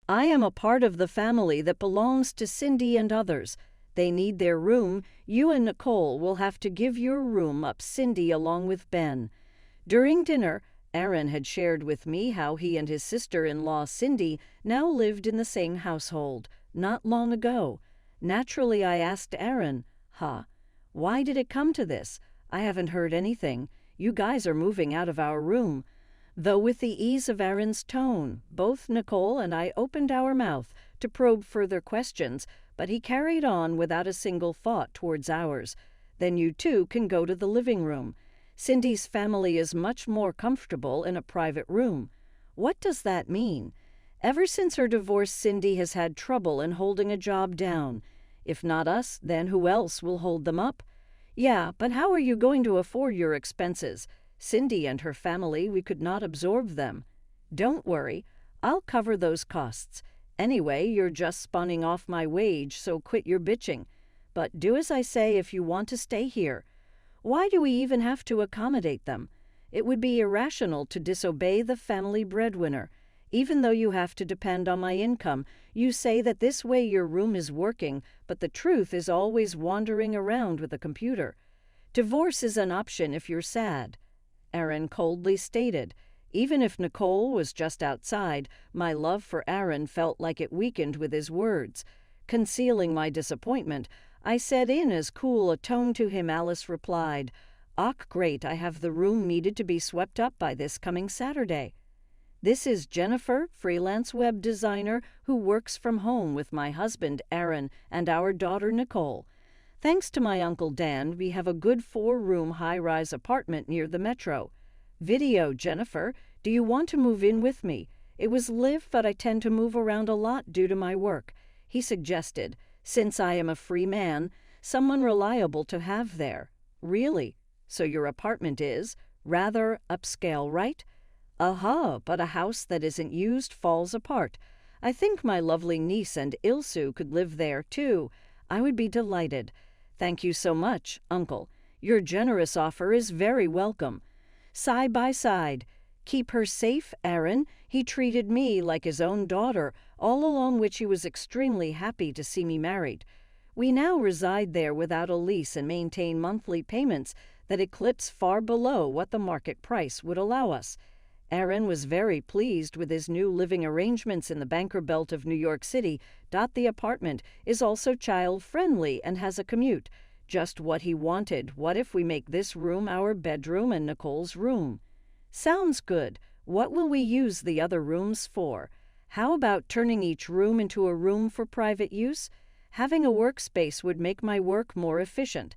I am a part of the family that belongs to Cindy and others. They need their room. You and Nicole will have to give your room up, Cindy, along with Ben. During dinner, Aaron had shared with me how he and his sister-in-law Cindy now lived in the same household, not long ago. Naturally, I asked Aaron, why did it come to this? I haven't heard anything. You guys are moving out of our room. Though with the ease of Aaron's tone, both Nicole and I opened our mouth to probe further questions, but he carried on without a single thought towards ours. Then you two can go to the living room. Cindy's family is much more comfortable in a private room. What does that mean? Ever since her divorce, Cindy has had trouble in holding a job down. If not us, then who else will hold them up? Yeah, but how are you going to afford your expenses? Cindy and her family, we could not absorb them. Don't worry, I'll cover those costs. Anyway, you're just spawning off my wage, so quit your bitching. But do as I say if you want to stay here. Why do we even have to accommodate them? It would be irrational to disobey the family breadwinner. Even though you have to depend on my income, you say that this way your room is working, but the truth is always wandering around with a computer. Divorce is an option if you're sad, Aaron coldly stated. Even if Nicole was just outside, my love for Aaron felt like it weakened with his words. Concealing my disappointment, I said in as cool a tone to him. Alice replied, "Och, great, I have the room needed to be swept up by this coming Saturday." This is Jennifer, freelance web designer who works from home with my husband, Aaron, and our daughter, Nicole. Thanks to my Uncle Dan, we have a good 4-room high-rise apartment near the metro. Video, Jennifer, do you want to move in with me? It was Liv, but I tend to move around a lot due to my work. He suggested, since I am a free man, someone reliable to have there. Really? So your apartment is rather upscale, right? But a house that isn't used falls apart. I think my lovely niece and Ilsu could live there, too. I would be delighted. Thank you so much, Uncle. Your generous offer is very welcome. Side by side. Keep her safe, Aaron. He treated me like his own daughter, all along which he was extremely happy to see me married. We now reside there without a lease and maintain monthly payments that eclipse far below what the market price would allow us. Aaron was very pleased with his new living arrangements in the banker belt of New York City. The apartment is also child-friendly and has a commute. Just what he wanted. What if we make this room our bedroom and Nicole's room? Sounds good. What will we use the other rooms for? How about turning each room into a room for private use? Having a workspace would make my work more efficient.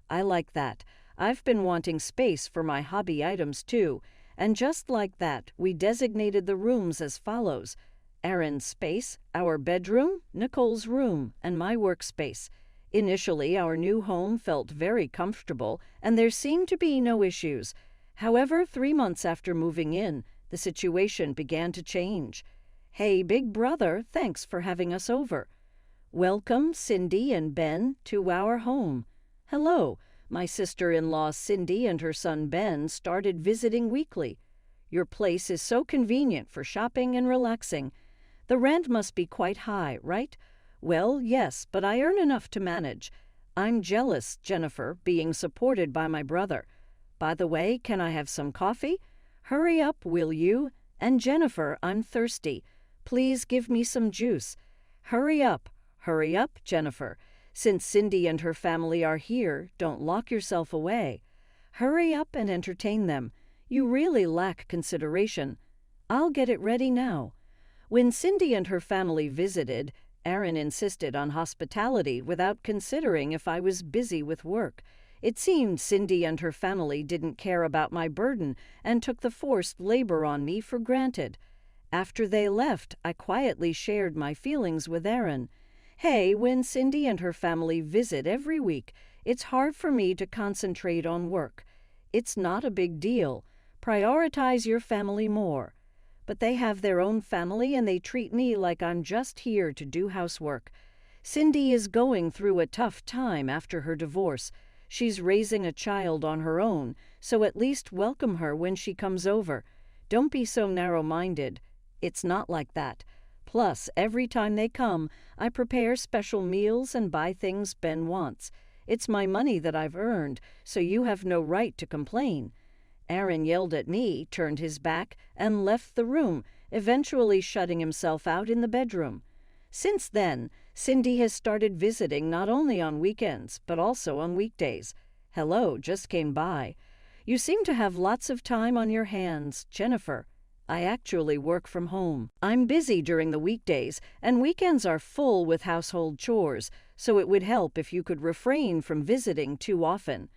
I like that. I've been wanting space for my hobby items too. And just like that, we designated the rooms as follows: Aaron's space, our bedroom, Nicole's room, and my workspace. Initially, our new home felt very comfortable, and there seemed to be no issues. However, 3 months after moving in, the situation began to change. Hey, big brother, thanks for having us over. Welcome, Cindy and Ben, to our home. Hello. My sister-in-law Cindy and her son Ben started visiting weekly. Your place is so convenient for shopping and relaxing. The rent must be quite high, right? Well, yes, but I earn enough to manage. I'm jealous, Jennifer, being supported by my brother. By the way, can I have some coffee? Hurry up, will you? And Jennifer, I'm thirsty. Please give me some juice. Hurry up, Jennifer. Since Cindy and her family are here, don't lock yourself away. Hurry up and entertain them. You really lack consideration. I'll get it ready now. When Cindy and her family visited, Aaron insisted on hospitality without considering if I was busy with work. It seemed Cindy and her family didn't care about my burden and took the forced labor on me for granted. After they left, I quietly shared my feelings with Aaron. Hey, when Cindy and her family visit every week, it's hard for me to concentrate on work. It's not a big deal. Prioritize your family more. But they have their own family and they treat me like I'm just here to do housework. Cindy is going through a tough time after her divorce. She's raising a child on her own, so at least welcome her when she comes over. Don't be so narrow-minded. It's not like that. Plus, every time they come, I prepare special meals and buy things Ben wants. It's my money that I've earned, so you have no right to complain. Aaron yelled at me, turned his back, and left the room, eventually shutting himself out in the bedroom. Since then, Cindy has started visiting not only on weekends, but also on weekdays. Hello, just came by. You seem to have lots of time on your hands, Jennifer. I actually work from home. I'm busy during the weekdays, and weekends are full with household chores, so it would help if you could refrain from visiting too often.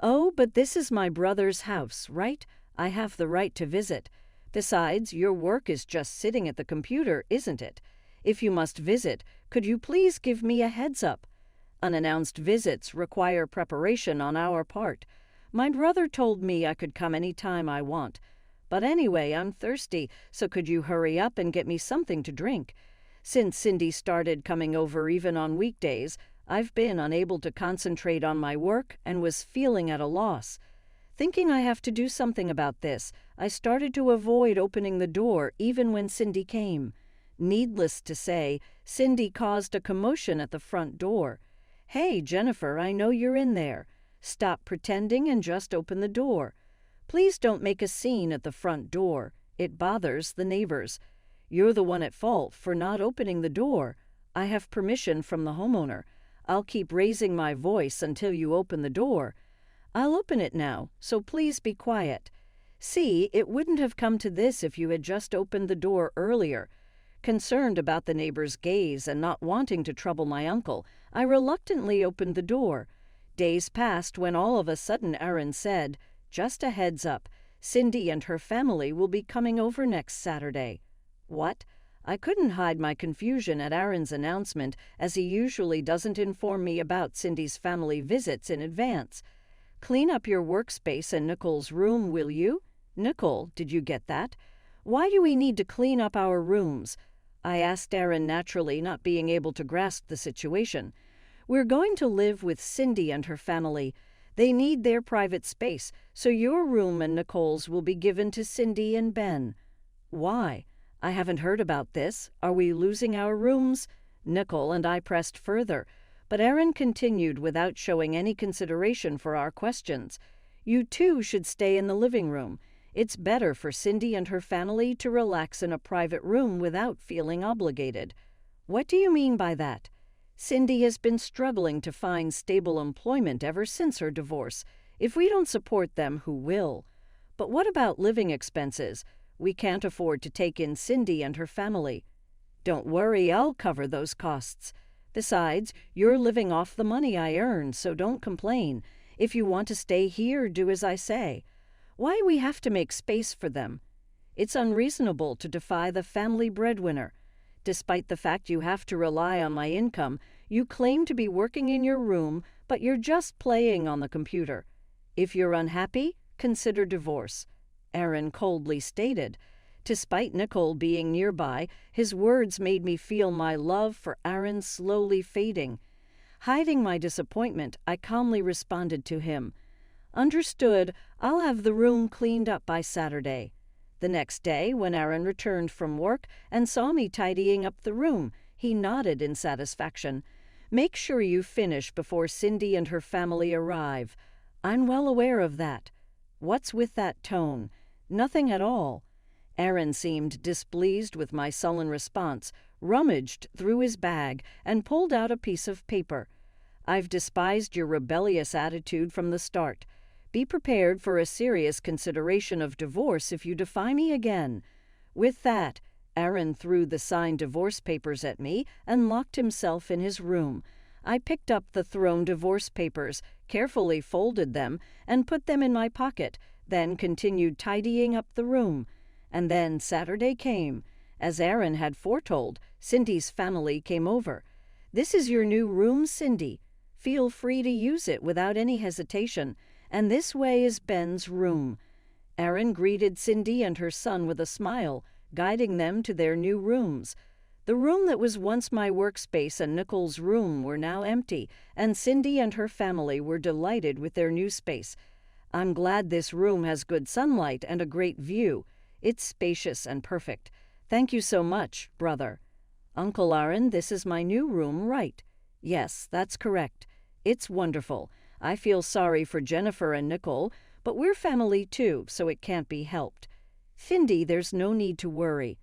Oh, but this is my brother's house, right? I have the right to visit. Besides, your work is just sitting at the computer, isn't it? If you must visit, could you please give me a heads up? Unannounced visits require preparation on our part. My brother told me I could come any time I want. But anyway, I'm thirsty, so could you hurry up and get me something to drink? Since Cindy started coming over even on weekdays, I've been unable to concentrate on my work and was feeling at a loss. Thinking I have to do something about this, I started to avoid opening the door even when Cindy came. Needless to say, Cindy caused a commotion at the front door. Hey, Jennifer, I know you're in there. Stop pretending and just open the door. Please don't make a scene at the front door. It bothers the neighbors. You're the one at fault for not opening the door. I have permission from the homeowner. I'll keep raising my voice until you open the door. I'll open it now, so please be quiet. See, it wouldn't have come to this if you had just opened the door earlier. Concerned about the neighbor's gaze and not wanting to trouble my uncle, I reluctantly opened the door. Days passed when all of a sudden Aaron said, "Just a heads up, Cindy and her family will be coming over next Saturday." What? I couldn't hide my confusion at Aaron's announcement, as he usually doesn't inform me about Cindy's family visits in advance. Clean up your workspace in Nicole's room, will you? Nicole, did you get that? Why do we need to clean up our rooms? I asked Aaron, naturally not being able to grasp the situation. We're going to live with Cindy and her family. They need their private space, so your room and Nicole's will be given to Cindy and Ben. Why? I haven't heard about this. Are we losing our rooms? Nicole and I pressed further, but Aaron continued without showing any consideration for our questions. You two should stay in the living room. It's better for Cindy and her family to relax in a private room without feeling obligated. What do you mean by that? Cindy has been struggling to find stable employment ever since her divorce. If we don't support them, who will? But what about living expenses? We can't afford to take in Cindy and her family. Don't worry, I'll cover those costs. Besides, you're living off the money I earn, so don't complain. If you want to stay here, do as I say. Why we have to make space for them? It's unreasonable to defy the family breadwinner. Despite the fact you have to rely on my income, you claim to be working in your room, but you're just playing on the computer. If you're unhappy, consider divorce. Aaron coldly stated. Despite Nicole being nearby, his words made me feel my love for Aaron slowly fading. Hiding my disappointment, I calmly responded to him. Understood, I'll have the room cleaned up by Saturday. The next day, when Aaron returned from work and saw me tidying up the room, he nodded in satisfaction. Make sure you finish before Cindy and her family arrive. I'm well aware of that. What's with that tone? Nothing at all. Aaron seemed displeased with my sullen response, rummaged through his bag, and pulled out a piece of paper. I've despised your rebellious attitude from the start. Be prepared for a serious consideration of divorce if you defy me again. With that, Aaron threw the signed divorce papers at me and locked himself in his room. I picked up the thrown divorce papers, carefully folded them, and put them in my pocket, then continued tidying up the room. And then Saturday came. As Aaron had foretold, Cindy's family came over. This is your new room, Cindy. Feel free to use it without any hesitation. And this way is Ben's room. Aaron greeted Cindy and her son with a smile, guiding them to their new rooms. The room that was once my workspace and Nicole's room were now empty, and Cindy and her family were delighted with their new space. I'm glad this room has good sunlight and a great view. It's spacious and perfect. Thank you so much, brother. Uncle Aaron, this is my new room, right? Yes, that's correct. It's wonderful. I feel sorry for Jennifer and Nicole, but we're family too, so it can't be helped. Cindy, there's no need to worry.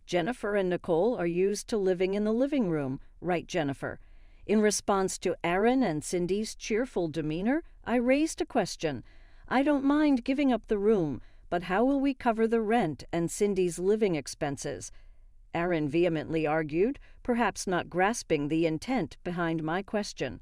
Jennifer and Nicole are used to living in the living room, right, Jennifer? In response to Aaron and Cindy's cheerful demeanor, I raised a question. I don't mind giving up the room, but how will we cover the rent and Cindy's living expenses? Aaron vehemently argued, perhaps not grasping the intent behind my question.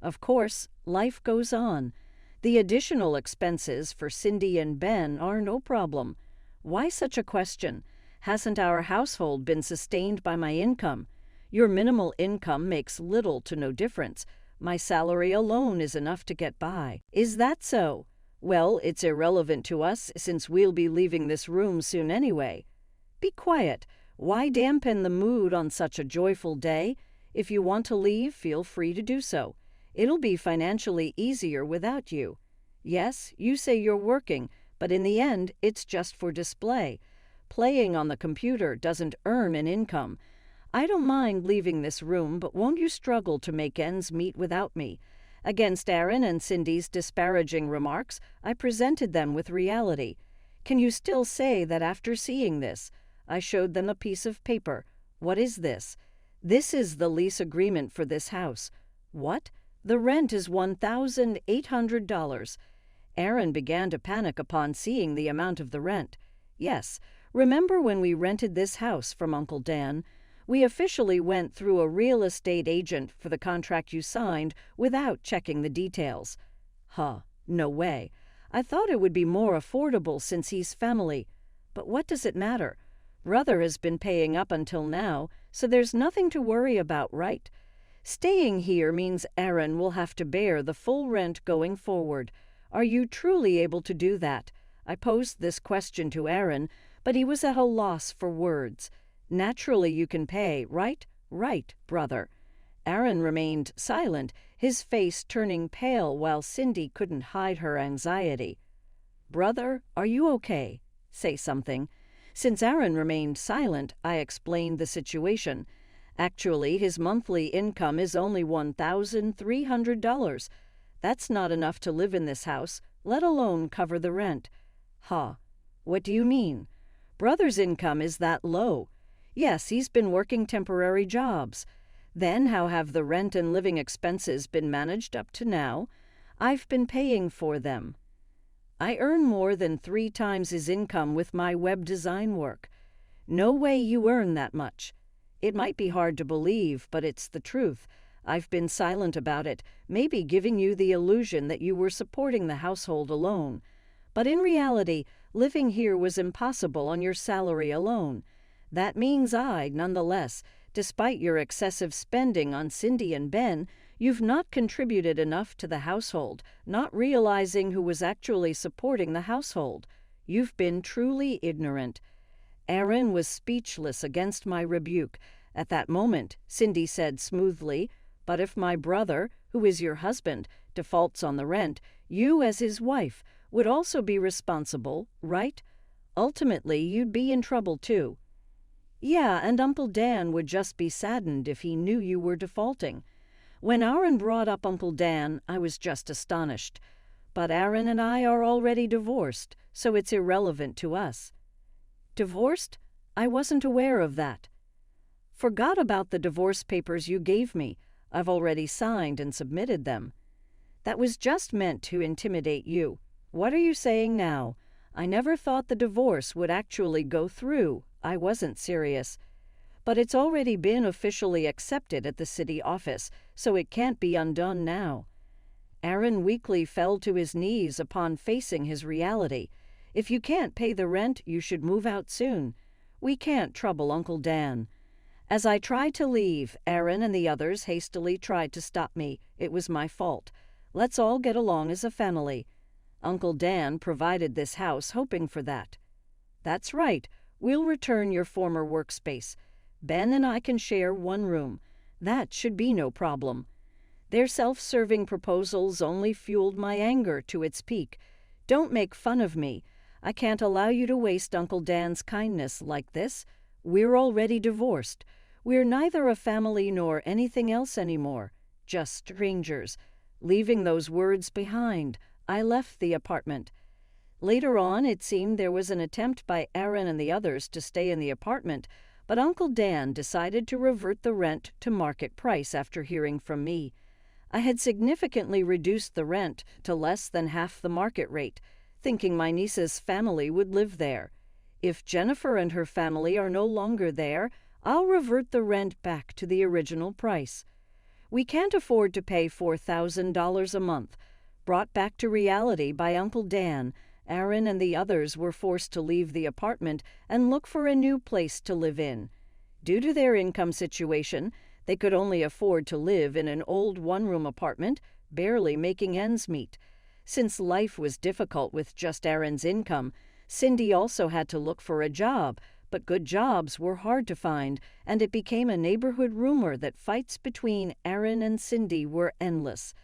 Of course, life goes on. The additional expenses for Cindy and Ben are no problem. Why such a question? Hasn't our household been sustained by my income? Your minimal income makes little to no difference. My salary alone is enough to get by. Is that so? Well, it's irrelevant to us since we'll be leaving this room soon anyway. Be quiet. Why dampen the mood on such a joyful day? If you want to leave, feel free to do so. It'll be financially easier without you. Yes, you say you're working, but in the end, it's just for display. Playing on the computer doesn't earn an income. I don't mind leaving this room, but won't you struggle to make ends meet without me? Against Aaron and Cindy's disparaging remarks, I presented them with reality. Can you still say that after seeing this? I showed them a piece of paper. What is this? This is the lease agreement for this house. What? The rent is $1,800. Aaron began to panic upon seeing the amount of the rent. Yes, remember when we rented this house from Uncle Dan? We officially went through a real estate agent for the contract you signed without checking the details. No way. I thought it would be more affordable since he's family. But what does it matter? Brother has been paying up until now, so there's nothing to worry about, right? Staying here means Aaron will have to bear the full rent going forward. Are you truly able to do that? I posed this question to Aaron, but he was at a loss for words. Naturally you can pay, right? Right, brother. Aaron remained silent, his face turning pale while Cindy couldn't hide her anxiety. Brother, are you okay? Say something. Since Aaron remained silent, I explained the situation. Actually, his monthly income is only $1,300. That's not enough to live in this house, let alone cover the rent. What do you mean? Brother's income is that low. Yes, he's been working temporary jobs. Then how have the rent and living expenses been managed up to now? I've been paying for them. I earn more than 3 times his income with my web design work. No way you earn that much. It might be hard to believe, but it's the truth. I've been silent about it, maybe giving you the illusion that you were supporting the household alone. But in reality, living here was impossible on your salary alone. That means nonetheless, despite your excessive spending on Cindy and Ben, you've not contributed enough to the household, not realizing who was actually supporting the household. You've been truly ignorant. Aaron was speechless against my rebuke. At that moment, Cindy said smoothly, "But if my brother, who is your husband, defaults on the rent, you as his wife would also be responsible, right? Ultimately, you'd be in trouble too." "Yeah, and Uncle Dan would just be saddened if he knew you were defaulting." When Aaron brought up Uncle Dan, I was just astonished. But Aaron and I are already divorced, so it's irrelevant to us. Divorced? I wasn't aware of that. Forgot about the divorce papers you gave me. I've already signed and submitted them. That was just meant to intimidate you. What are you saying now? I never thought the divorce would actually go through. I wasn't serious. But it's already been officially accepted at the city office, so it can't be undone now. Aaron weakly fell to his knees upon facing his reality. If you can't pay the rent, you should move out soon. We can't trouble Uncle Dan. As I tried to leave, Aaron and the others hastily tried to stop me. It was my fault. Let's all get along as a family. Uncle Dan provided this house hoping for that. That's right. We'll return your former workspace. Ben and I can share one room. That should be no problem. Their self-serving proposals only fueled my anger to its peak. Don't make fun of me. I can't allow you to waste Uncle Dan's kindness like this. We're already divorced. We're neither a family nor anything else anymore, just strangers. Leaving those words behind, I left the apartment. Later on, it seemed there was an attempt by Aaron and the others to stay in the apartment, but Uncle Dan decided to revert the rent to market price after hearing from me. I had significantly reduced the rent to less than half the market rate, thinking my niece's family would live there. If Jennifer and her family are no longer there, I'll revert the rent back to the original price. We can't afford to pay $4,000 a month. Brought back to reality by Uncle Dan, Aaron and the others were forced to leave the apartment and look for a new place to live in. Due to their income situation, they could only afford to live in an old one-room apartment, barely making ends meet. Since life was difficult with just Aaron's income, Cindy also had to look for a job, but good jobs were hard to find, and it became a neighborhood rumor that fights between Aaron and Cindy were endless.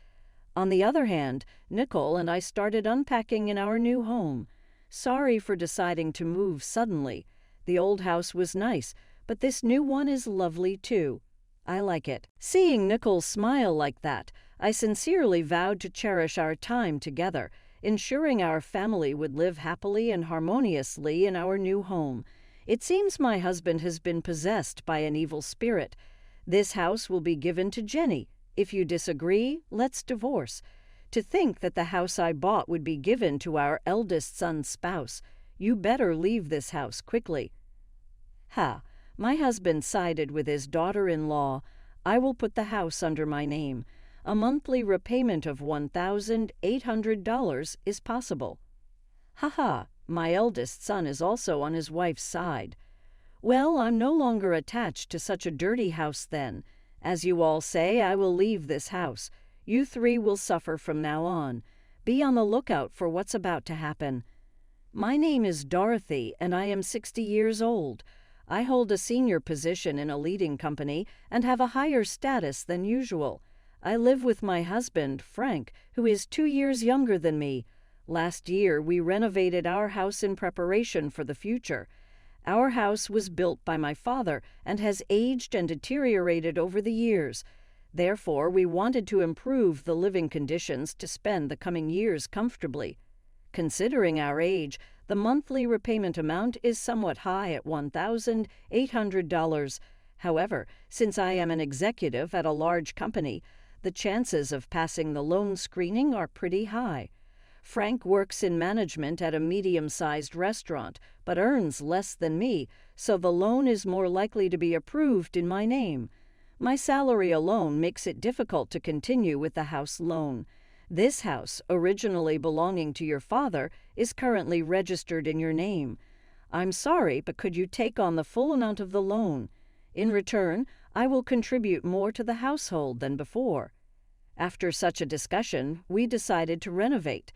On the other hand, Nicole and I started unpacking in our new home. Sorry for deciding to move suddenly. The old house was nice, but this new one is lovely too. I like it. Seeing Nicole smile like that, I sincerely vowed to cherish our time together, ensuring our family would live happily and harmoniously in our new home. It seems my husband has been possessed by an evil spirit. This house will be given to Jenny. If you disagree, let's divorce. To think that the house I bought would be given to our eldest son's spouse. You better leave this house quickly. Ha! My husband sided with his daughter-in-law. I will put the house under my name. A monthly repayment of $1,800 is possible. Ha ha! My eldest son is also on his wife's side. Well, I'm no longer attached to such a dirty house then. As you all say, I will leave this house. You three will suffer from now on. Be on the lookout for what's about to happen. My name is Dorothy, and I am 60 years old. I hold a senior position in a leading company and have a higher status than usual. I live with my husband, Frank, who is 2 years younger than me. Last year, we renovated our house in preparation for the future. Our house was built by my father and has aged and deteriorated over the years. Therefore, we wanted to improve the living conditions to spend the coming years comfortably. Considering our age, the monthly repayment amount is somewhat high at $1,800. However, since I am an executive at a large company, the chances of passing the loan screening are pretty high. Frank works in management at a medium-sized restaurant, but earns less than me, so the loan is more likely to be approved in my name. My salary alone makes it difficult to continue with the house loan. This house, originally belonging to your father, is currently registered in your name. I'm sorry, but could you take on the full amount of the loan? In return, I will contribute more to the household than before. After such a discussion, we decided to renovate.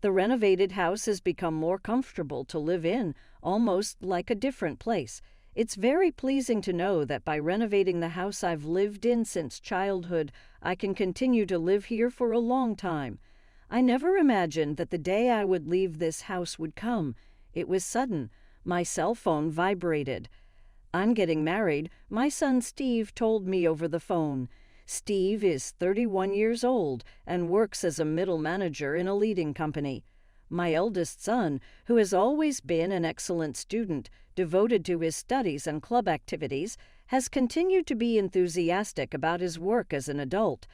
The renovated house has become more comfortable to live in, almost like a different place. It's very pleasing to know that by renovating the house I've lived in since childhood, I can continue to live here for a long time. I never imagined that the day I would leave this house would come. It was sudden. My cell phone vibrated. I'm getting married. My son Steve told me over the phone. Steve is 31 years old and works as a middle manager in a leading company. My eldest son, who has always been an excellent student, devoted to his studies and club activities, has continued to be enthusiastic about his work as an adult.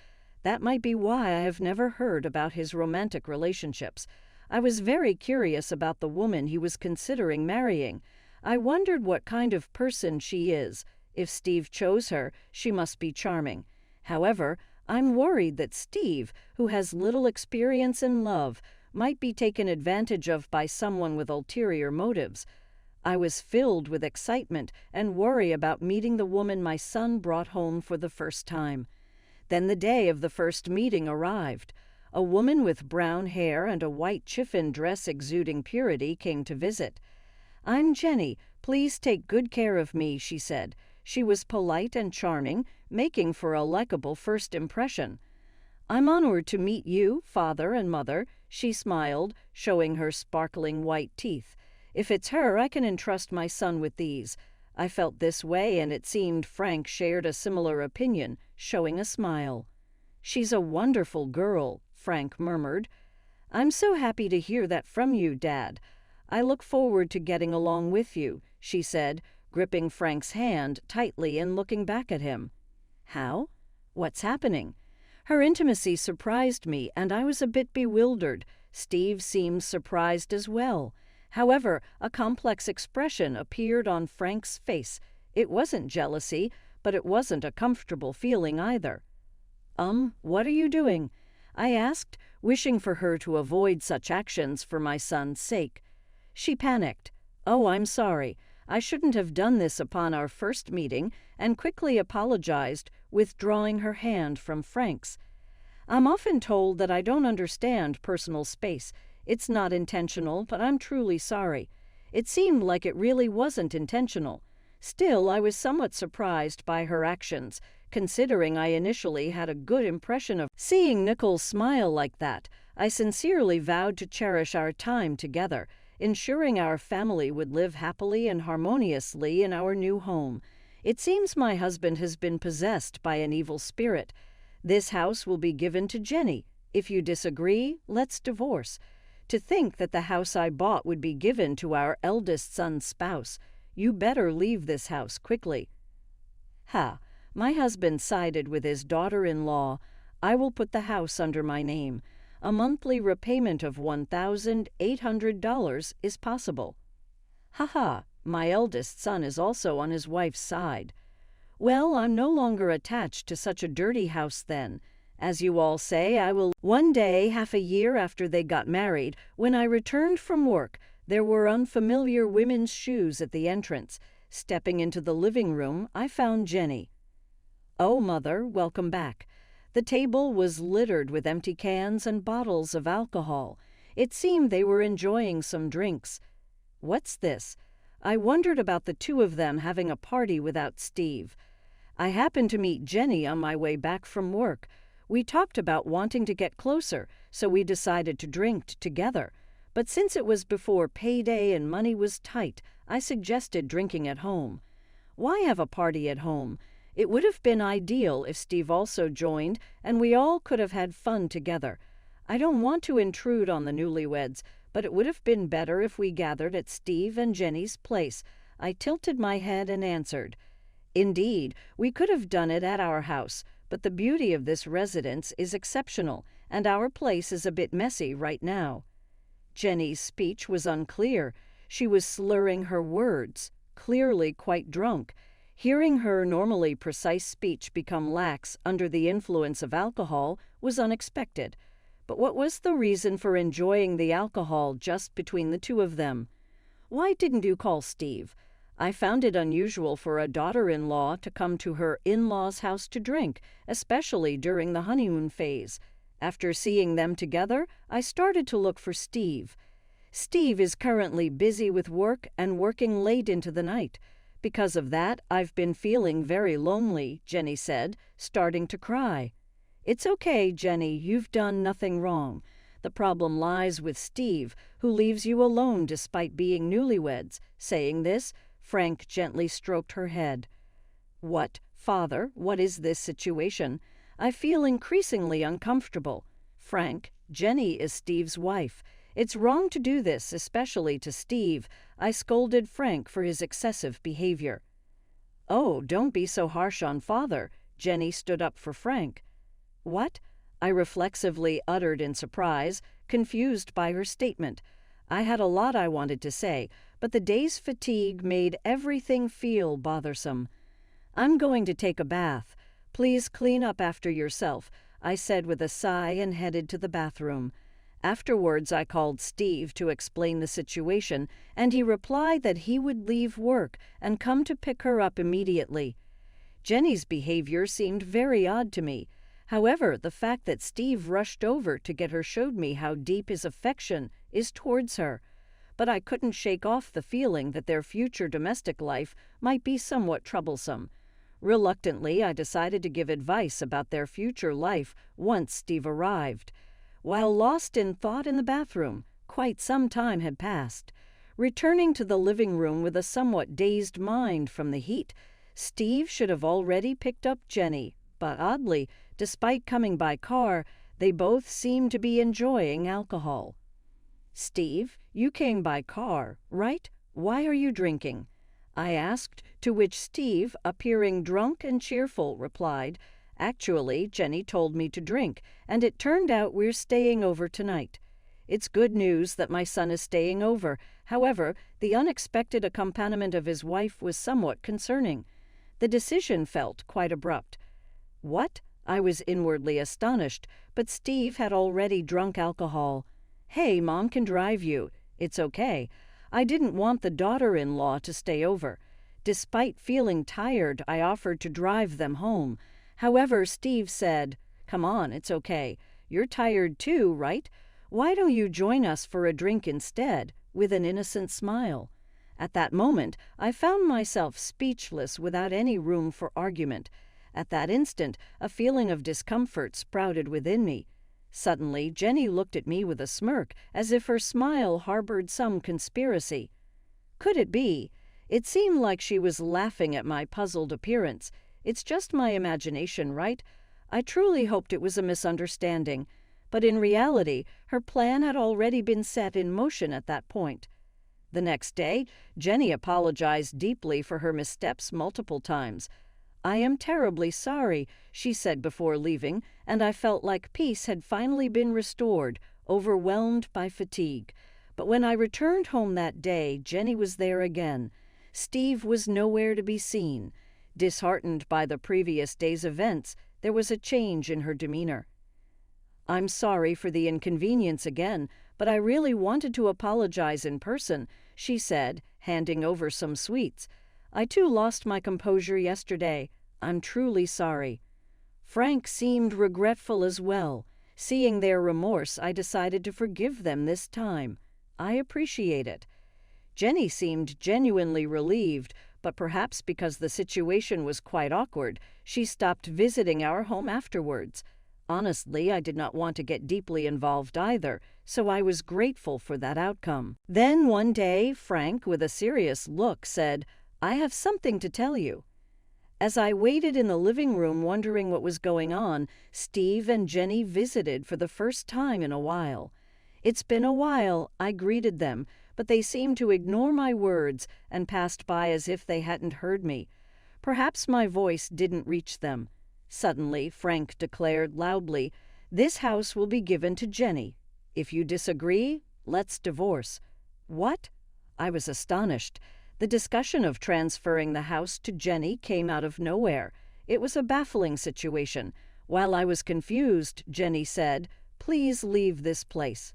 That might be why I have never heard about his romantic relationships. I was very curious about the woman he was considering marrying. I wondered what kind of person she is. If Steve chose her, she must be charming. However, I'm worried that Steve, who has little experience in love, might be taken advantage of by someone with ulterior motives. I was filled with excitement and worry about meeting the woman my son brought home for the first time. Then the day of the first meeting arrived. A woman with brown hair and a white chiffon dress exuding purity came to visit. "I'm Jenny. Please take good care of me," she said. She was polite and charming, making for a likable first impression. "I'm honored to meet you, father and mother," she smiled, showing her sparkling white teeth. "If it's her, I can entrust my son with these. I felt this way, and it seemed Frank shared a similar opinion, showing a smile. "She's a wonderful girl," Frank murmured. "I'm so happy to hear that from you, Dad. I look forward to getting along with you," she said, gripping Frank's hand tightly and looking back at him. "How? What's happening?" Her intimacy surprised me, and I was a bit bewildered. Steve seemed surprised as well. However, a complex expression appeared on Frank's face. It wasn't jealousy, but it wasn't a comfortable feeling either. What are you doing?" I asked, wishing for her to avoid such actions for my son's sake. She panicked. "Oh, I'm sorry. I shouldn't have done this upon our first meeting," and quickly apologized, withdrawing her hand from Frank's. "I'm often told that I don't understand personal space. It's not intentional, but I'm truly sorry." It seemed like it really wasn't intentional. Still, I was somewhat surprised by her actions, considering I initially had a good impression of seeing Nicole smile like that. I sincerely vowed to cherish our time together, ensuring our family would live happily and harmoniously in our new home. It seems my husband has been possessed by an evil spirit. This house will be given to Jenny. If you disagree, let's divorce. To think that the house I bought would be given to our eldest son's spouse. You better leave this house quickly." "Ha! My husband sided with his daughter-in-law. I will put the house under my name. A monthly repayment of $1,800 is possible." "Ha ha! My eldest son is also on his wife's side." "Well, I'm no longer attached to such a dirty house then. As you all say, I will." One day, half a year after they got married, when I returned from work, there were unfamiliar women's shoes at the entrance. Stepping into the living room, I found Jenny. "Oh, Mother, welcome back." The table was littered with empty cans and bottles of alcohol. It seemed they were enjoying some drinks. "What's this?" I wondered about the two of them having a party without Steve. I happened to meet Jenny on my way back from work. We talked about wanting to get closer, so we decided to drink together. But since it was before payday and money was tight, I suggested drinking at home. Why have a party at home? It would have been ideal if Steve also joined, and we all could have had fun together. I don't want to intrude on the newlyweds, but it would have been better if we gathered at Steve and Jenny's place. I tilted my head and answered, "Indeed, we could have done it at our house, but the beauty of this residence is exceptional, and our place is a bit messy right now." Jenny's speech was unclear. She was slurring her words, clearly quite drunk. Hearing her normally precise speech become lax under the influence of alcohol was unexpected. But what was the reason for enjoying the alcohol just between the two of them? "Why didn't you call Steve?" I found it unusual for a daughter-in-law to come to her in-law's house to drink, especially during the honeymoon phase. After seeing them together, I started to look for Steve. "Steve is currently busy with work and working late into the night. Because of that, I've been feeling very lonely," Jenny said, starting to cry. "It's okay, Jenny, you've done nothing wrong. The problem lies with Steve, who leaves you alone despite being newlyweds." Saying this, Frank gently stroked her head. "What, Father, what is this situation? I feel increasingly uncomfortable. Frank, Jenny is Steve's wife. It's wrong to do this, especially to Steve." I scolded Frank for his excessive behavior. "Oh, don't be so harsh on Father." Jenny stood up for Frank. "What?" I reflexively uttered in surprise, confused by her statement. I had a lot I wanted to say, but the day's fatigue made everything feel bothersome. "I'm going to take a bath. Please clean up after yourself," I said with a sigh and headed to the bathroom. Afterwards, I called Steve to explain the situation, and he replied that he would leave work and come to pick her up immediately. Jenny's behavior seemed very odd to me. However, the fact that Steve rushed over to get her showed me how deep his affection is towards her. But I couldn't shake off the feeling that their future domestic life might be somewhat troublesome. Reluctantly, I decided to give advice about their future life once Steve arrived. While lost in thought in the bathroom, quite some time had passed. returning to the living room with a somewhat dazed mind from the heat. Steve should have already picked up Jenny, but oddly, despite coming by car, they both seemed to be enjoying alcohol. "Steve, you came by car, right? Why are you drinking?" I asked, to which Steve, appearing drunk and cheerful, replied, "Actually, Jenny told me to drink, and it turned out we're staying over tonight. It's good news that my son is staying over. However, the unexpected accompaniment of his wife was somewhat concerning. The decision felt quite abrupt." "What?" I was inwardly astonished, but Steve had already drunk alcohol. "Hey, Mom can drive you. It's okay. I didn't want the daughter-in-law to stay over. Despite feeling tired, I offered to drive them home. However, Steve said, 'Come on, it's okay. You're tired too, right? Why don't you join us for a drink instead?' with an innocent smile." At that moment, I found myself speechless without any room for argument. At that instant, a feeling of discomfort sprouted within me. Suddenly, Jenny looked at me with a smirk, as if her smile harbored some conspiracy. Could it be? It seemed like she was laughing at my puzzled appearance. It's just my imagination, right? I truly hoped it was a misunderstanding. But in reality, her plan had already been set in motion at that point. The next day, Jenny apologized deeply for her missteps multiple times. "I am terribly sorry," she said before leaving, and I felt like peace had finally been restored, overwhelmed by fatigue. But when I returned home that day, Jenny was there again. Steve was nowhere to be seen. Disheartened by the previous day's events, there was a change in her demeanor. "I'm sorry for the inconvenience again, but I really wanted to apologize in person," she said, handing over some sweets. "I too lost my composure yesterday. I'm truly sorry." Frank seemed regretful as well. Seeing their remorse, I decided to forgive them this time. I appreciate it. Jenny seemed genuinely relieved, but perhaps because the situation was quite awkward, she stopped visiting our home afterwards. Honestly, I did not want to get deeply involved either, so I was grateful for that outcome. Then one day, Frank, with a serious look, said, "I have something to tell you." As I waited in the living room wondering what was going on, Steve and Jenny visited for the first time in a while. "It's been a while," I greeted them, but they seemed to ignore my words and passed by as if they hadn't heard me. Perhaps my voice didn't reach them. Suddenly, Frank declared loudly, "This house will be given to Jenny. If you disagree, let's divorce." "What?" I was astonished. The discussion of transferring the house to Jenny came out of nowhere. It was a baffling situation. While I was confused, Jenny said, "Please leave this place."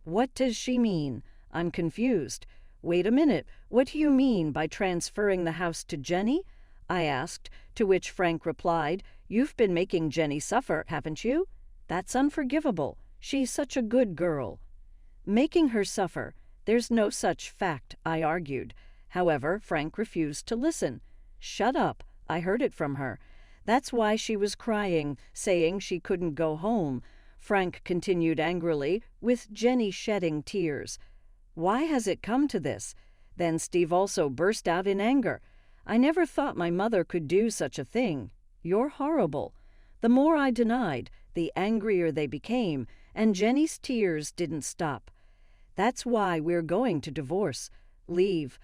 What does she mean? I'm confused. Wait a minute, what do you mean by transferring the house to Jenny? I asked, to which Frank replied, "You've been making Jenny suffer, haven't you? That's unforgivable. She's such a good girl." "Making her suffer? There's no such fact," I argued. However, Frank refused to listen. "Shut up. I heard it from her. That's why she was crying, saying she couldn't go home," Frank continued angrily, with Jenny shedding tears. "Why has it come to this?" Then Steve also burst out in anger. "I never thought my mother could do such a thing. You're horrible." The more I denied, the angrier they became, and Jenny's tears didn't stop. "That's why we're going to divorce. Leave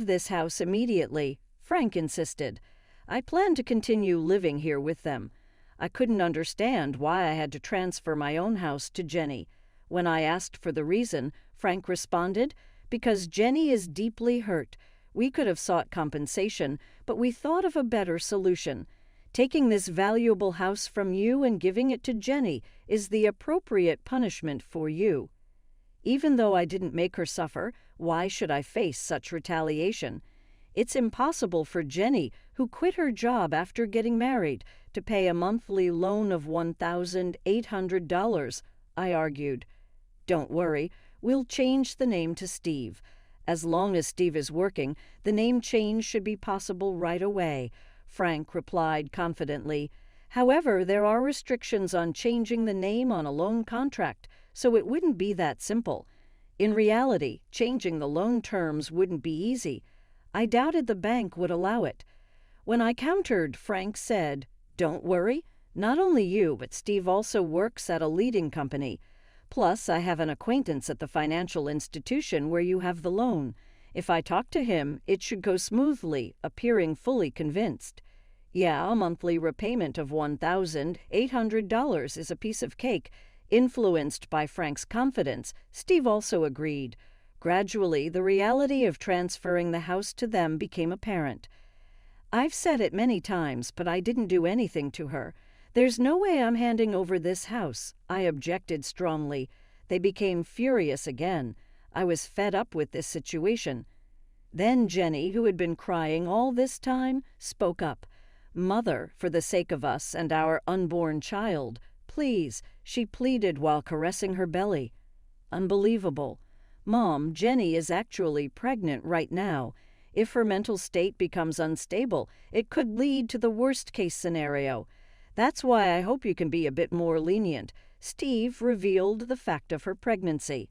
this house immediately," Frank insisted. I planned to continue living here with them. I couldn't understand why I had to transfer my own house to Jenny. When I asked for the reason, Frank responded, "Because Jenny is deeply hurt. We could have sought compensation, but we thought of a better solution. Taking this valuable house from you and giving it to Jenny is the appropriate punishment for you." Even though I didn't make her suffer, why should I face such retaliation? It's impossible for Jenny, who quit her job after getting married, to pay a monthly loan of $1,800, I argued. "Don't worry, we'll change the name to Steve. As long as Steve is working, the name change should be possible right away," Frank replied confidently. "However, there are restrictions on changing the name on a loan contract, so it wouldn't be that simple. In reality, changing the loan terms wouldn't be easy. I doubted the bank would allow it. When I countered, Frank said, "Don't worry. Not only you, but Steve also works at a leading company. Plus, I have an acquaintance at the financial institution where you have the loan. If I talk to him, it should go smoothly," appearing fully convinced. "Yeah, a monthly repayment of $1,800 is a piece of cake." Influenced by Frank's confidence, Steve also agreed. Gradually, the reality of transferring the house to them became apparent. "I've said it many times, but I didn't do anything to her. There's no way I'm handing over this house," I objected strongly. They became furious again. I was fed up with this situation. Then Jenny, who had been crying all this time, spoke up. "Mother, for the sake of us and our unborn child, please," she pleaded while caressing her belly. Unbelievable. "Mom, Jenny is actually pregnant right now. If her mental state becomes unstable, it could lead to the worst-case scenario. That's why I hope you can be a bit more lenient." Steve revealed the fact of her pregnancy.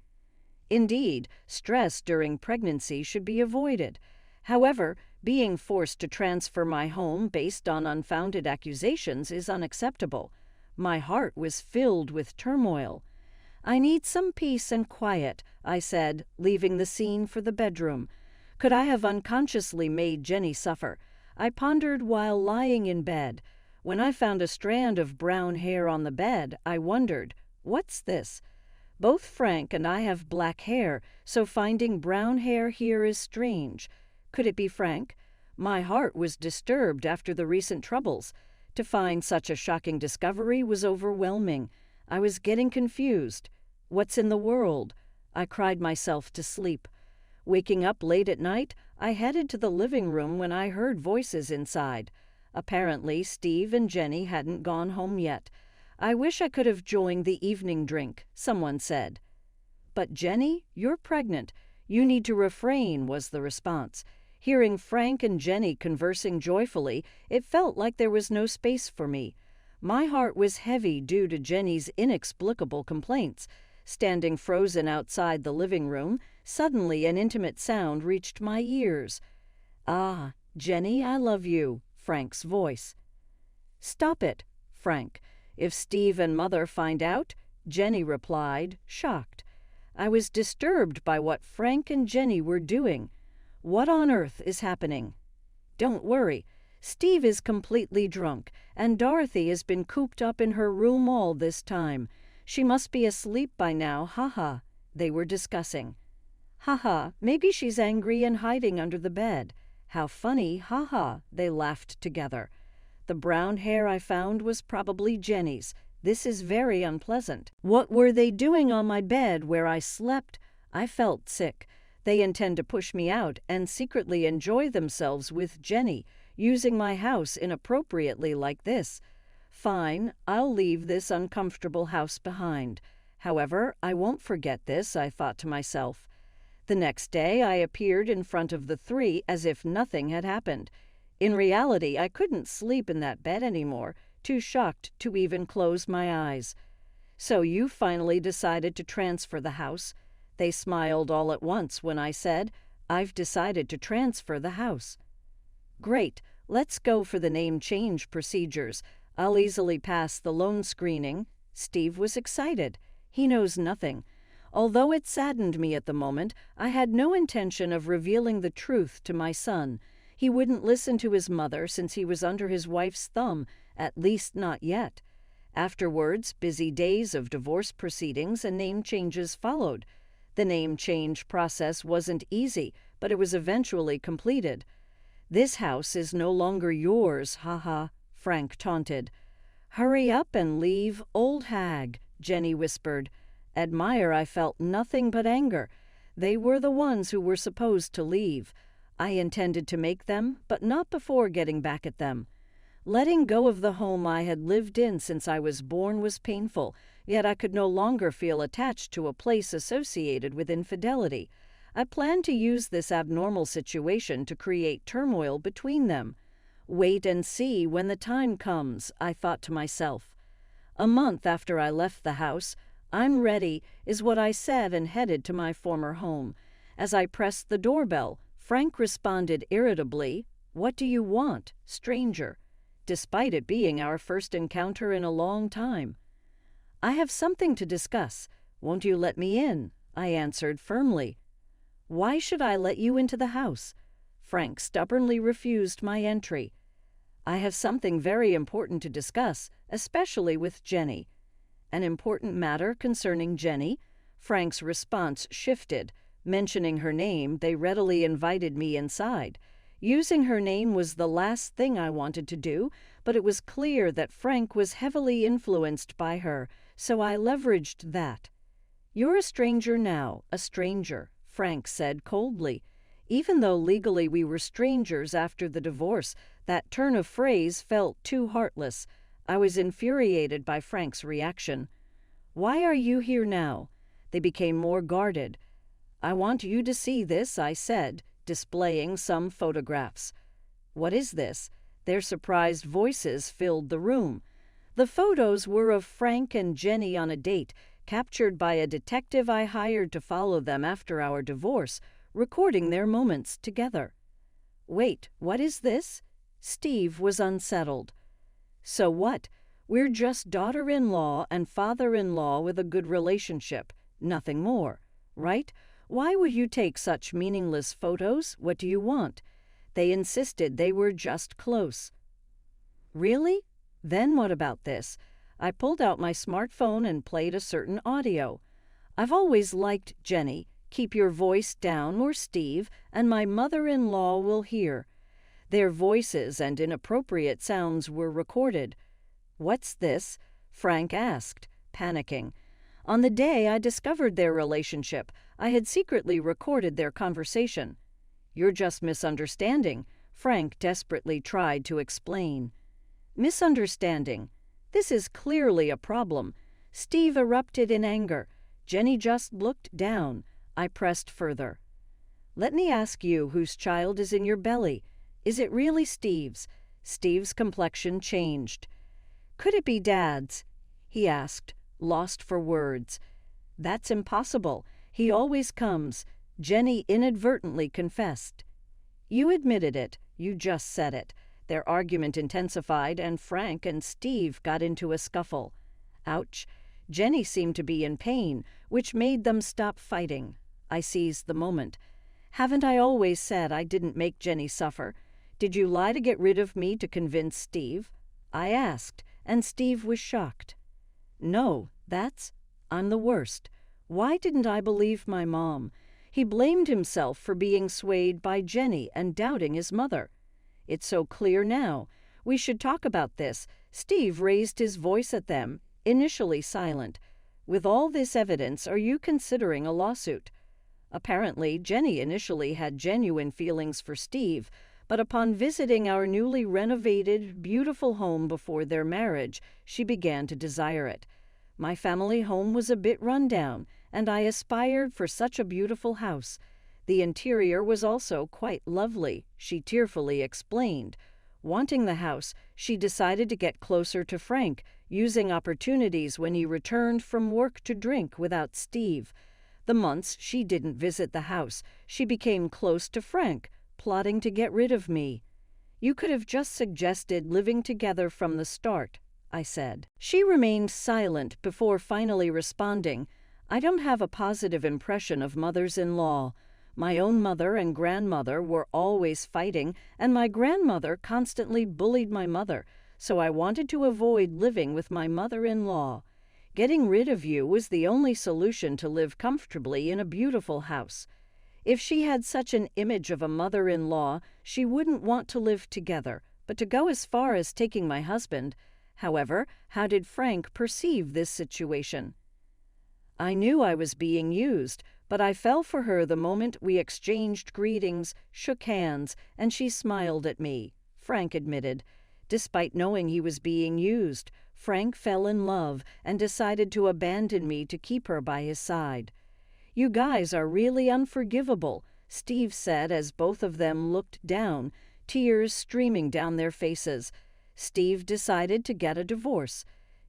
Indeed, stress during pregnancy should be avoided. However, being forced to transfer my home based on unfounded accusations is unacceptable. My heart was filled with turmoil. "I need some peace and quiet," I said, leaving the scene for the bedroom. Could I have unconsciously made Jenny suffer? I pondered while lying in bed. When I found a strand of brown hair on the bed, I wondered, what's this? Both Frank and I have black hair, so finding brown hair here is strange. Could it be Frank? My heart was disturbed after the recent troubles. To find such a shocking discovery was overwhelming. I was getting confused. What's in the world? I cried myself to sleep. Waking up late at night, I headed to the living room when I heard voices inside. Apparently, Steve and Jenny hadn't gone home yet. "I wish I could have joined the evening drink," someone said. "But Jenny, you're pregnant. You need to refrain," was the response. Hearing Frank and Jenny conversing joyfully, it felt like there was no space for me. My heart was heavy due to Jenny's inexplicable complaints. Standing frozen outside the living room, suddenly an intimate sound reached my ears. "Ah, Jenny, I love you," Frank's voice. "Stop it, Frank. If Steve and Mother find out," Jenny replied, shocked. I was disturbed by what Frank and Jenny were doing. What on earth is happening? "Don't worry. Steve is completely drunk, and Dorothy has been cooped up in her room all this time. She must be asleep by now, haha," they were discussing. "Haha, maybe she's angry and hiding under the bed. How funny, haha," they laughed together. "The brown hair I found was probably Jenny's. This is very unpleasant. What were they doing on my bed where I slept?" I felt sick. They intend to push me out and secretly enjoy themselves with Jenny, using my house inappropriately like this. Fine, I'll leave this uncomfortable house behind. However, I won't forget this, I thought to myself. The next day, I appeared in front of the three as if nothing had happened. In reality, I couldn't sleep in that bed anymore, too shocked to even close my eyes. "So you finally decided to transfer the house?" They smiled all at once when I said, "I've decided to transfer the house." "Great, let's go for the name change procedures. I'll easily pass the loan screening." Steve was excited. He knows nothing. Although it saddened me at the moment, I had no intention of revealing the truth to my son. He wouldn't listen to his mother since he was under his wife's thumb, at least not yet. Afterwards, busy days of divorce proceedings and name changes followed. The name change process wasn't easy, but it was eventually completed. "This house is no longer yours, haha," Frank taunted. "Hurry up and leave, old hag," Jenny whispered. Admire, I felt nothing but anger. They were the ones who were supposed to leave. I intended to make them, but not before getting back at them. Letting go of the home I had lived in since I was born was painful, yet I could no longer feel attached to a place associated with infidelity. I planned to use this abnormal situation to create turmoil between them. "Wait and see when the time comes," I thought to myself. A month after I left the house, "I'm ready," is what I said and headed to my former home. As I pressed the doorbell, Frank responded irritably, "What do you want, stranger?" despite it being our first encounter in a long time. "I have something to discuss. Won't you let me in?" I answered firmly. "Why should I let you into the house?" Frank stubbornly refused my entry. "I have something very important to discuss, especially with Jenny." "An important matter concerning Jenny?" Frank's response shifted. Mentioning her name, they readily invited me inside. Using her name was the last thing I wanted to do, but it was clear that Frank was heavily influenced by her, so I leveraged that. "You're a stranger now, a stranger," Frank said coldly. Even though legally we were strangers after the divorce, that turn of phrase felt too heartless. I was infuriated by Frank's reaction. "Why are you here now?" They became more guarded. "I want you to see this," I said, displaying some photographs. "What is this?" Their surprised voices filled the room. The photos were of Frank and Jenny on a date, captured by a detective I hired to follow them after our divorce, recording their moments together. "Wait, what is this?" Steve was unsettled. "So what? We're just daughter-in-law and father-in-law with a good relationship, nothing more, right? Why would you take such meaningless photos? What do you want?" They insisted they were just close. "Really? Then what about this?" I pulled out my smartphone and played a certain audio. "I've always liked Jenny. Keep your voice down, or Steve, and my mother-in-law will hear." Their voices and inappropriate sounds were recorded. "What's this?" Frank asked, panicking. On the day I discovered their relationship, I had secretly recorded their conversation. "You're just misunderstanding," Frank desperately tried to explain. "Misunderstanding? This is clearly a problem." Steve erupted in anger. Jenny just looked down. I pressed further. "Let me ask you whose child is in your belly. Is it really Steve's?" Steve's complexion changed. "Could it be Dad's?" he asked, lost for words. "That's impossible. He always comes," Jenny inadvertently confessed. "You admitted it. You just said it." Their argument intensified, and Frank and Steve got into a scuffle. Ouch. Jenny seemed to be in pain, which made them stop fighting. I seized the moment. "Haven't I always said I didn't make Jenny suffer? Did you lie to get rid of me to convince Steve?" I asked, and Steve was shocked. "No, I'm the worst. Why didn't I believe my mom?" He blamed himself for being swayed by Jenny and doubting his mother. "It's so clear now. We should talk about this." Steve raised his voice at them, initially silent. "With all this evidence, are you considering a lawsuit?" Apparently, Jenny initially had genuine feelings for Steve, but upon visiting our newly renovated, beautiful home before their marriage, she began to desire it. My family home was a bit run down, and I aspired for such a beautiful house. The interior was also quite lovely, she tearfully explained. Wanting the house, she decided to get closer to Frank, using opportunities when he returned from work to drink without Steve. The months she didn't visit the house, she became close to Frank, plotting to get rid of me. "You could have just suggested living together from the start," I said. She remained silent before finally responding. "I don't have a positive impression of mothers-in-law. My own mother and grandmother were always fighting, and my grandmother constantly bullied my mother, so I wanted to avoid living with my mother-in-law. Getting rid of you was the only solution to live comfortably in a beautiful house. If she had such an image of a mother-in-law, she wouldn't want to live together, but to go as far as taking my husband." However, how did Frank perceive this situation? "I knew I was being used, but I fell for her the moment we exchanged greetings, shook hands, and she smiled at me," Frank admitted. Despite knowing he was being used, Frank fell in love and decided to abandon me to keep her by his side. "You guys are really unforgivable," Steve said as both of them looked down, tears streaming down their faces. Steve decided to get a divorce.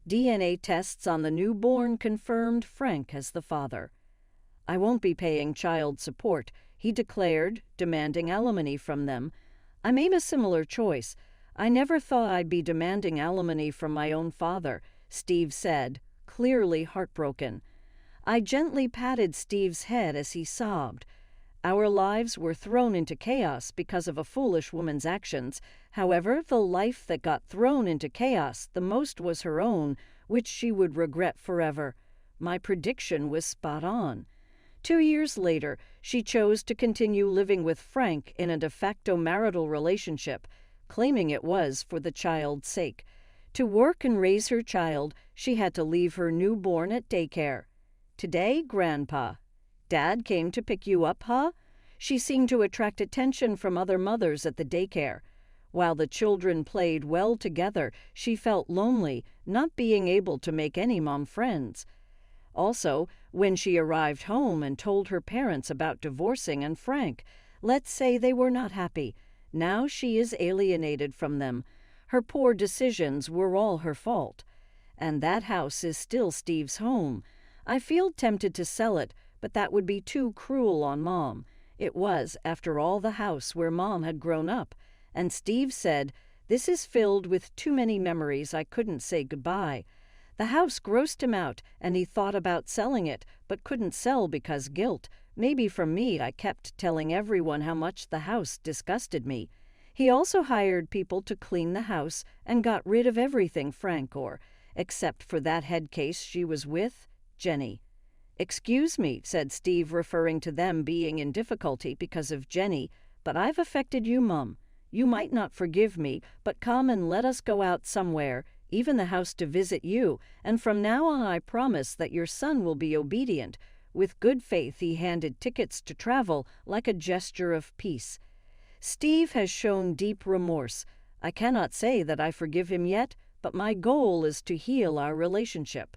DNA tests on the newborn confirmed Frank as the father. "I won't be paying child support," he declared, demanding alimony from them. "I made a similar choice. I never thought I'd be demanding alimony from my own father," Steve said, clearly heartbroken. I gently patted Steve's head as he sobbed. Our lives were thrown into chaos because of a foolish woman's actions. However, the life that got thrown into chaos the most was her own, which she would regret forever. My prediction was spot on. 2 years later, she chose to continue living with Frank in a de facto marital relationship, claiming it was for the child's sake. To work and raise her child, she had to leave her newborn at daycare. "Today, Grandpa, Dad came to pick you up, huh?" She seemed to attract attention from other mothers at the daycare. While the children played well together, she felt lonely, not being able to make any mom friends. Also, when she arrived home and told her parents about divorcing and Frank, let's say they were not happy. Now she is alienated from them. Her poor decisions were all her fault. And that house is still Steve's home. I feel tempted to sell it, but that would be too cruel on Mom. It was, after all, the house where Mom had grown up. And Steve said, "This is filled with too many memories I couldn't say goodbye." The house grossed him out, and he thought about selling it, but couldn't sell because guilt. Maybe from me, I kept telling everyone how much the house disgusted me. He also hired people to clean the house and got rid of everything Frank or, except for that head case she was with, Jenny. "Excuse me," said Steve, referring to them being in difficulty because of Jenny, "but I've affected you, Mum. You might not forgive me, but come and let us go out somewhere, even the house, to visit you, and from now on I promise that your son will be obedient." With good faith, he handed tickets to travel like a gesture of peace. Steve has shown deep remorse. I cannot say that I forgive him yet, but my goal is to heal our relationship.